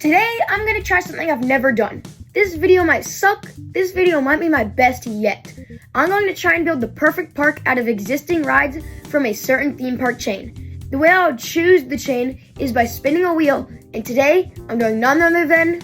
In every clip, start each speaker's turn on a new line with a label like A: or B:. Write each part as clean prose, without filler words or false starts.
A: Today, I'm going to try something I've never done. This video might suck, this video might be my best yet. I'm going to try and build the perfect park out of existing rides from a certain theme park chain. The way I'll choose the chain is by spinning a wheel, and today, I'm doing none other than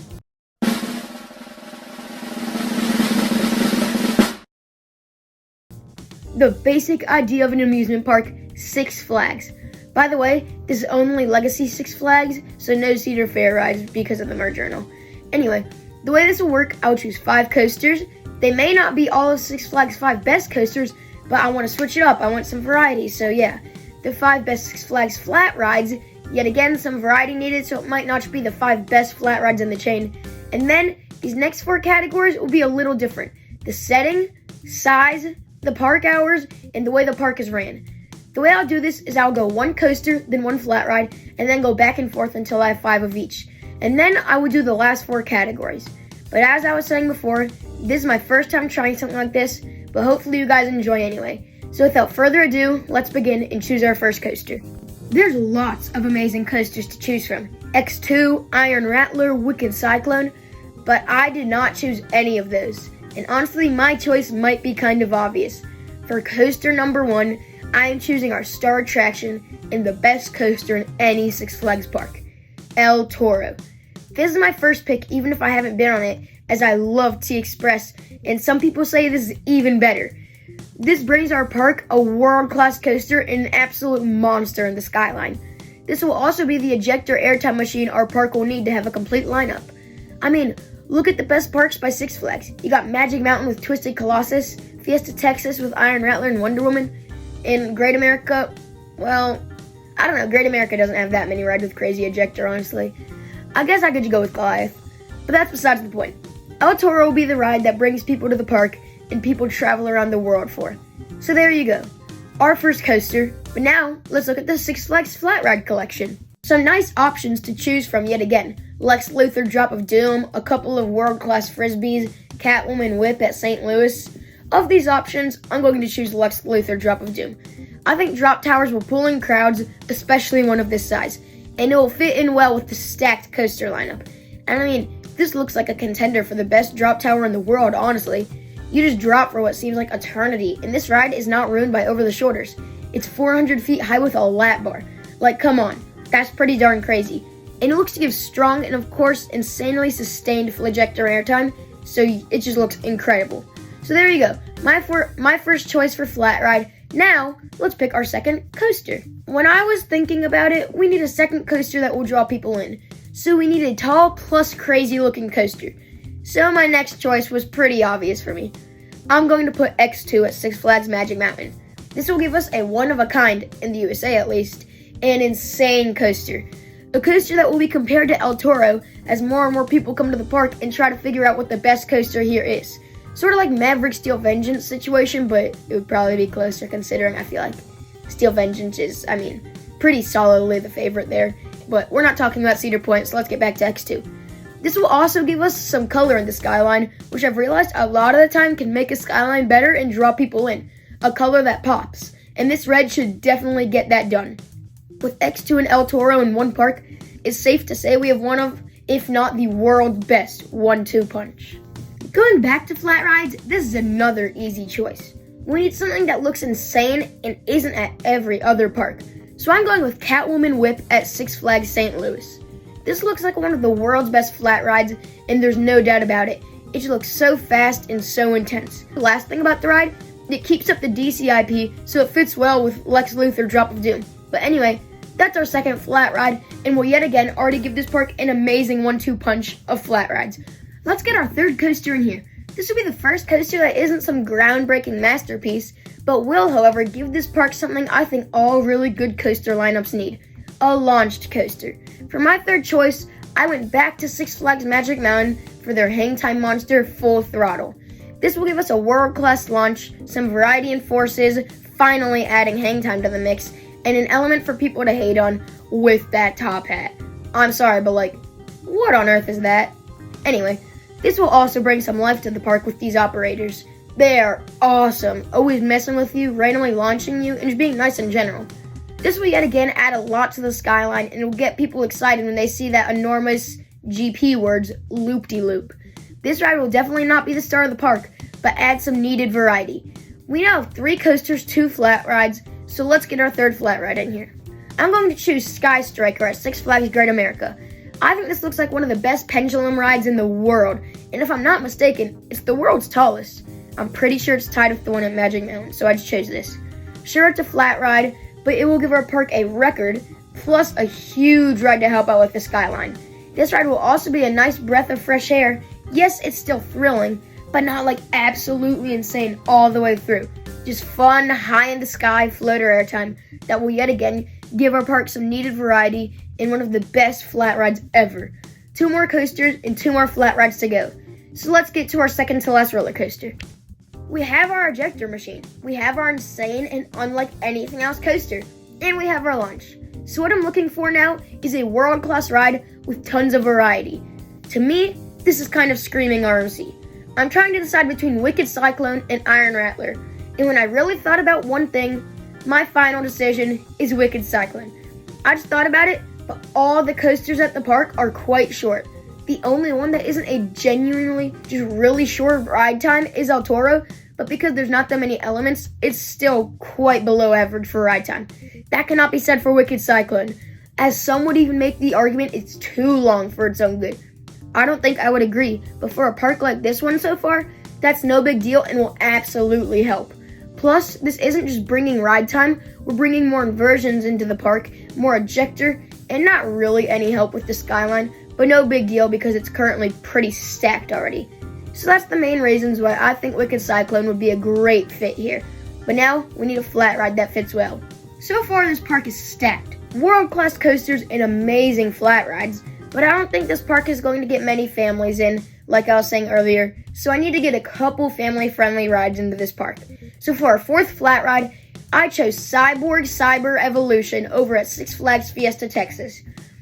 A: the basic idea of an amusement park, Six Flags. By the way, this is only Legacy Six Flags, so no Cedar Fair rides because of the merger and all. Anyway, the way this will work, I'll choose 5 coasters. They may not be all of Six Flags' 5 best coasters, but I want to switch it up. I want some variety, so yeah. The 5 best Six Flags flat rides, yet again, some variety needed, so it might not be the 5 best flat rides in the chain. And then, these next 4 categories will be a little different. The setting, size, the park hours, and the way the park is ran. The way I'll do this is I'll go 1 coaster, then 1 flat ride, and then go back and forth until I have 5 of each. And then I will do the last 4 categories. But as I was saying before, this is my first time trying something like this, but hopefully you guys enjoy anyway. So without further ado, let's begin and choose our first coaster. There's lots of amazing coasters to choose from. X2, Iron Rattler, Wicked Cyclone, but I did not choose any of those. And honestly, my choice might be kind of obvious. For coaster number 1, I am choosing our star attraction and the best coaster in any Six Flags park, El Toro. This is my first pick, even if I haven't been on it, as I love T-Express, and some people say this is even better. This brings our park a world-class coaster and an absolute monster in the skyline. This will also be the ejector airtime machine our park will need to have a complete lineup. I mean, look at the best parks by Six Flags. You got Magic Mountain with Twisted Colossus, Fiesta Texas with Iron Rattler and Wonder Woman. In Great America, well, I don't know, Great America doesn't have that many rides with Crazy Ejector, honestly. I guess I could just go with Goliath, but that's besides the point. El Toro will be the ride that brings people to the park and people travel around the world for. So there you go, our first coaster. But now, let's look at the Six Flags Flat Ride collection. Some nice options to choose from yet again. Lex Luthor Drop of Doom, a couple of world-class Frisbees, Catwoman Whip at St. Louis. Of these options, I'm going to choose Lex Luthor Drop of Doom. I think drop towers will pull in crowds, especially one of this size, and it will fit in well with the stacked coaster lineup. And I mean, this looks like a contender for the best drop tower in the world, honestly. You just drop for what seems like eternity, and this ride is not ruined by over-the-shoulders. It's 400 feet high with a lap bar. Like, come on, that's pretty darn crazy. And it looks to give strong and, of course, insanely sustained ejector airtime, so it just looks incredible. So there you go, my first choice for flat ride. Now, let's pick our second coaster. When I was thinking about it, we need a second coaster that will draw people in. So we need a tall plus crazy looking coaster. So my next choice was pretty obvious for me. I'm going to put X2 at Six Flags Magic Mountain. This will give us a one-of-a-kind, in the USA at least, an insane coaster. A coaster that will be compared to El Toro as more and more people come to the park and try to figure out what the best coaster here is. Sort of like Maverick Steel Vengeance situation, but it would probably be closer considering I feel like Steel Vengeance is, pretty solidly the favorite there. But we're not talking about Cedar Point, so let's get back to X2. This will also give us some color in the skyline, which I've realized a lot of the time can make a skyline better and draw people in. A color that pops. And this red should definitely get that done. With X2 and El Toro in one park, it's safe to say we have one of, if not the world's best 1-2 punch. Going back to flat rides, this is another easy choice. We need something that looks insane and isn't at every other park. So I'm going with Catwoman Whip at Six Flags St. Louis. This looks like one of the world's best flat rides, and there's no doubt about it. It just looks so fast and so intense. The last thing about the ride, it keeps up the DCIP, so it fits well with Lex Luthor Drop of Doom. But anyway, that's our second flat ride, and will yet again already give this park an amazing 1-2 punch of flat rides. Let's get our third coaster in here. This will be the first coaster that isn't some groundbreaking masterpiece, but will, however, give this park something I think all really good coaster lineups need. A launched coaster. For my third choice, I went back to Six Flags Magic Mountain for their Hang Time Monster Full Throttle. This will give us a world-class launch, some variety in forces, finally adding hang time to the mix, and an element for people to hate on with that top hat. I'm sorry, but what on earth is that? Anyway, this will also bring some life to the park with these operators. They are awesome, always messing with you, randomly launching you, and just being nice in general. This will yet again add a lot to the skyline, and it will get people excited when they see that enormous GP words, loop-de-loop. This ride will definitely not be the star of the park, but add some needed variety. We now have 3 coasters, 2 flat rides, so let's get our 3rd flat ride in here. I'm going to choose Sky Striker at Six Flags Great America. I think this looks like one of the best pendulum rides in the world, and if I'm not mistaken, it's the world's tallest. I'm pretty sure it's tied with the one at Magic Mountain, so I just chose this. Sure, it's a flat ride, but it will give our park a record, plus a huge ride to help out with the skyline. This ride will also be a nice breath of fresh air. Yes, it's still thrilling, but not like absolutely insane all the way through. Just fun, high in the sky floater airtime that will yet again give our park some needed variety in one of the best flat rides ever. 2 more coasters and 2 more flat rides to go. So let's get to our second to last roller coaster. We have our ejector machine, we have our insane and unlike anything else coaster, and we have our launch. So what I'm looking for now is a world-class ride with tons of variety. To me, this is kind of screaming RMC. I'm trying to decide between Wicked Cyclone and Iron Rattler, and when I really thought about one thing, my final decision is Wicked Cyclone. I just thought about it, but all the coasters at the park are quite short. The only one that isn't a genuinely just really short ride time is El Toro, but because there's not that many elements, it's still quite below average for ride time. That cannot be said for Wicked Cyclone, as some would even make the argument it's too long for its own good. I don't think I would agree, but for a park like this one so far, that's no big deal and will absolutely help. Plus, this isn't just bringing ride time, we're bringing more inversions into the park, more ejector, and not really any help with the skyline, but no big deal because it's currently pretty stacked already. So that's the main reasons why I think Wicked Cyclone would be a great fit here. But now, we need a flat ride that fits well. So far, this park is stacked. World-class coasters and amazing flat rides, but I don't think this park is going to get many families in, like I was saying earlier, so I need to get a couple family-friendly rides into this park. So for our 4th flat ride, I chose Cyborg Cyber Evolution over at Six Flags Fiesta Texas.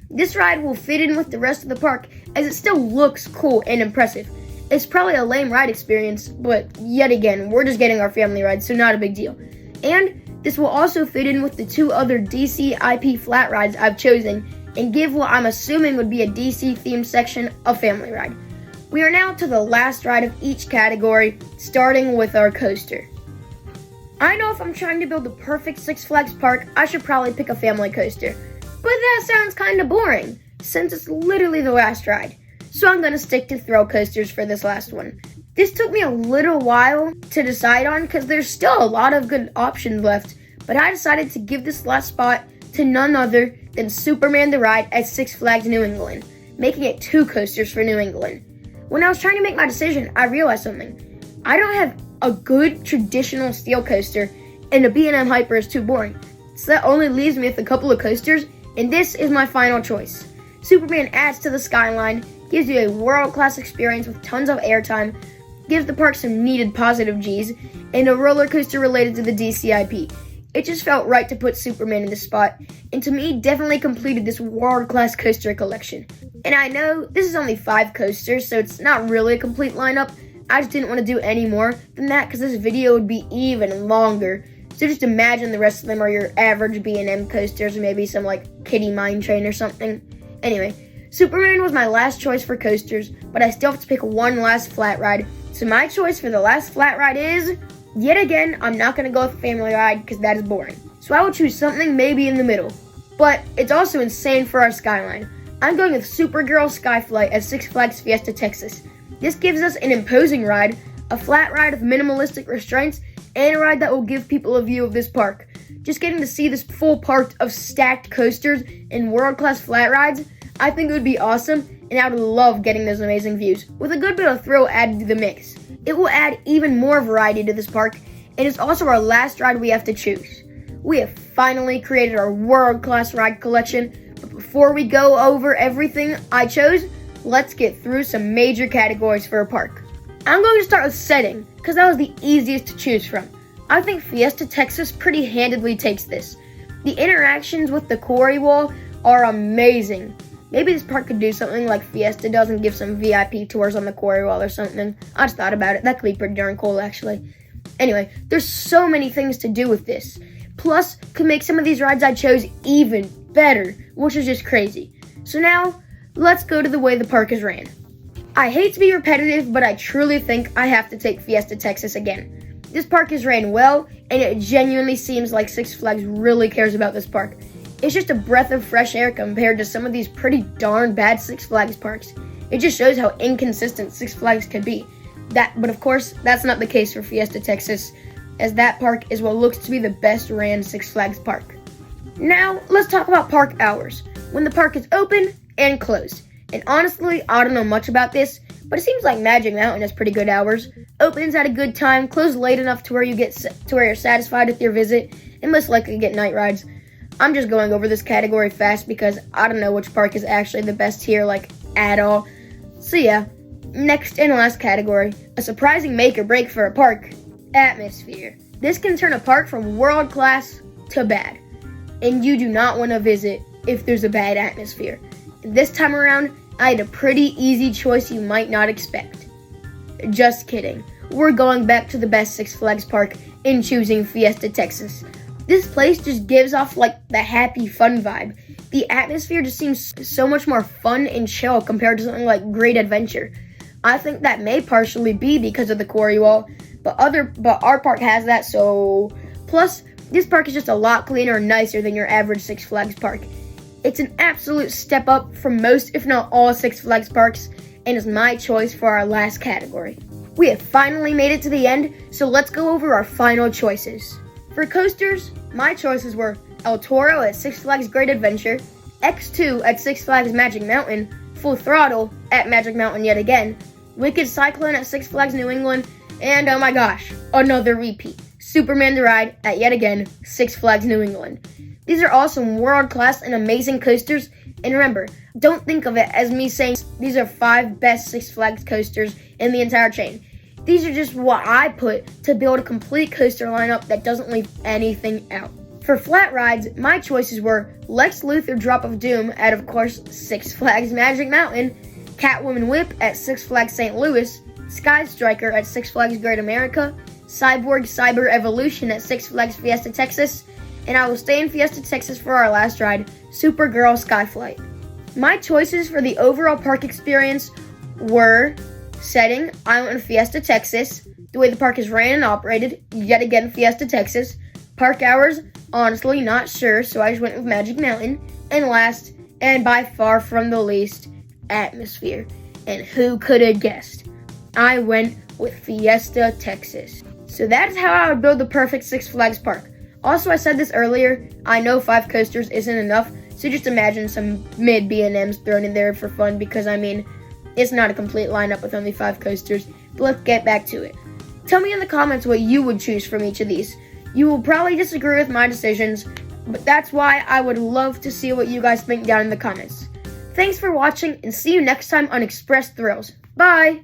A: This ride will fit in with the rest of the park as it still looks cool and impressive. It's probably a lame ride experience, but yet again, we're just getting our family ride, so not a big deal. And this will also fit in with the 2 other DC IP flat rides I've chosen and give what I'm assuming would be a DC themed section a family ride. We are now to the last ride of each category, starting with our coaster. I know if I'm trying to build the perfect Six Flags park, I should probably pick a family coaster, but that sounds kind of boring, since it's literally the last ride. So I'm going to stick to thrill coasters for this last one. This took me a little while to decide on because there's still a lot of good options left, but I decided to give this last spot to none other than Superman the Ride at Six Flags New England, making it 2 coasters for New England. When I was trying to make my decision, I realized something. I don't have a good traditional steel coaster, and a B&M Hyper is too boring. So that only leaves me with a couple of coasters, and this is my final choice. Superman adds to the skyline, gives you a world-class experience with tons of airtime, gives the park some needed positive G's, and a roller coaster related to the DCIP. It just felt right to put Superman in this spot, and to me, definitely completed this world-class coaster collection. And I know this is only 5 coasters, so it's not really a complete lineup. I just didn't want to do any more than that because this video would be even longer. So just imagine the rest of them are your average B&M coasters, or maybe some like Kiddie Mine Train or something. Anyway, Superman was my last choice for coasters, but I still have to pick one last flat ride. So my choice for the last flat ride is, yet again, I'm not going to go with a family ride because that is boring. So I will choose something maybe in the middle. But it's also insane for our skyline. I'm going with Supergirl Skyflight at Six Flags Fiesta Texas. This gives us an imposing ride, a flat ride with minimalistic restraints, and a ride that will give people a view of this park. Just getting to see this full park of stacked coasters and world-class flat rides, I think it would be awesome, and I would love getting those amazing views, with a good bit of thrill added to the mix. It will add even more variety to this park, and it's also our last ride we have to choose. We have finally created our world-class ride collection, but before we go over everything I chose, let's get through some major categories for a park. I'm going to start with setting, because that was the easiest to choose from. I think Fiesta Texas pretty handedly takes this. The interactions with the quarry wall are amazing. Maybe this park could do something like Fiesta does and give some VIP tours on the quarry wall or something. I just thought about it. That could be pretty darn cool, actually. Anyway, there's so many things to do with this. Plus, could make some of these rides I chose even better, which is just crazy. So now, let's go to the way the park is ran. I hate to be repetitive, but I truly think I have to take Fiesta Texas again. This park is ran well, and it genuinely seems like Six Flags really cares about this park. It's just a breath of fresh air compared to some of these pretty darn bad Six Flags parks. It just shows how inconsistent Six Flags can be. But of course, that's not the case for Fiesta Texas, as that park is what looks to be the best ran Six Flags park. Now, let's talk about park hours, when the park is open and closed. And honestly, I don't know much about this, but it seems like Magic Mountain has pretty good hours. Opens at a good time, closed late enough to where you're satisfied with your visit, and most likely get night rides. I'm just going over this category fast because I don't know which park is actually the best here, like, at all. So yeah, next and last category, a surprising make or break for a park, atmosphere. This can turn a park from world class to bad, and you do not want to visit if there's a bad atmosphere. This time around, I had a pretty easy choice you might not expect. Just kidding. We're going back to the best Six Flags park in choosing Fiesta Texas. This place just gives off like the happy fun vibe. The atmosphere just seems so much more fun and chill compared to something like Great Adventure. I think that may partially be because of the quarry wall, but our park has that, so plus this park is just a lot cleaner and nicer than your average Six Flags park. It's an absolute step up from most, if not all, Six Flags parks, and is my choice for our last category. We have finally made it to the end, so let's go over our final choices. For coasters, my choices were El Toro at Six Flags Great Adventure, X2 at Six Flags Magic Mountain, Full Throttle at Magic Mountain yet again, Wicked Cyclone at Six Flags New England, and oh my gosh, another repeat, Superman the Ride at yet again Six Flags New England. These are all some world-class and amazing coasters, and remember, don't think of it as me saying these are 5 best Six Flags coasters in the entire chain. These are just what I put to build a complete coaster lineup that doesn't leave anything out. For flat rides, my choices were Lex Luthor Drop of Doom at, of course, Six Flags Magic Mountain, Catwoman Whip at Six Flags St. Louis, Sky Striker at Six Flags Great America, Cyborg Cyber Evolution at Six Flags Fiesta Texas, and I will stay in Fiesta Texas for our last ride, Supergirl Skyflight. My choices for the overall park experience were setting, I went with Fiesta Texas. The way the park is ran and operated, yet again Fiesta Texas. Park hours, honestly not sure, so I just went with Magic Mountain. And last, and by far from the least, atmosphere. And who could have guessed? I went with Fiesta Texas. So that is how I would build the perfect Six Flags park. Also, I said this earlier, I know 5 coasters isn't enough, so just imagine some mid B&Ms thrown in there for fun because, I mean, it's not a complete lineup with only 5 coasters, but let's get back to it. Tell me in the comments what you would choose from each of these. You will probably disagree with my decisions, but that's why I would love to see what you guys think down in the comments. Thanks for watching, and see you next time on Express Thrills. Bye!